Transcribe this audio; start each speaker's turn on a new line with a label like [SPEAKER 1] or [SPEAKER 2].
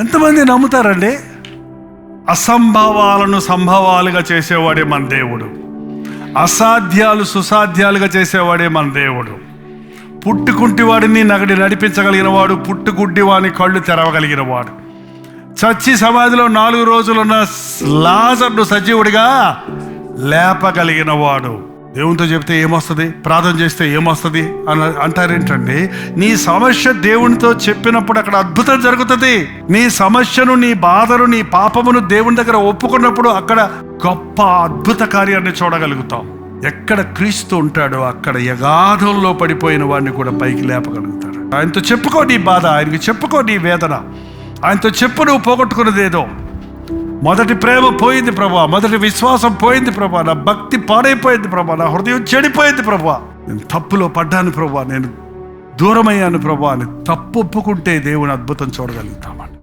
[SPEAKER 1] ఎంతమంది నమ్ముతారండి? అసంభవాలను సంభవాలుగా చేసేవాడే మన దేవుడు. అసాధ్యాలు సుసాధ్యాలుగా చేసేవాడే మన దేవుడు. పుట్టుకుంటి వాడిని నడిపించగలిగిన వాడు, పుట్టుగుడ్డి వాని కళ్ళు తెరవగలిగిన వాడు. చచ్చి సమాధిలో 4 రోజులున్న లాజరును సజీవుడిగా లేపగలిగిన వాడు. దేవునితో చెప్తే ఏమొస్తుంది, ప్రార్థన చేస్తే ఏమొస్తుంది అని అంటారేంటండి? నీ సమస్య దేవునితో చెప్పినప్పుడు అక్కడ అద్భుతం జరుగుతుంది. నీ సమస్యను, నీ బాధను, నీ పాపమును దేవుని దగ్గర ఒప్పుకున్నప్పుడు అక్కడ గొప్ప అద్భుత కార్యాన్ని చూడగలుగుతాం. ఎక్కడ క్రీస్తు ఉంటాడో అక్కడ యగాధంలో పడిపోయిన వాడిని కూడా పైకి లేపగలుగుతాడు. ఆయనతో చెప్పుకో నీ బాధ, ఆయనకి చెప్పుకో నీ వేదన, ఆయనతో చెప్పు నువ్వు పోగొట్టుకున్నదేదో. మొదటి ప్రేమ పోయింది ప్రభా, మొదటి విశ్వాసం పోయింది ప్రభా, నా భక్తి పాడైపోయింది ప్రభా, నా హృదయం చెడిపోయింది ప్రభా, నేను తప్పులో పడ్డాను ప్రభా, నేను దూరమయ్యాను ప్రభా అని తప్పు ఒప్పుకుంటే దేవుని అద్భుతం చూడగలుగుతామండి.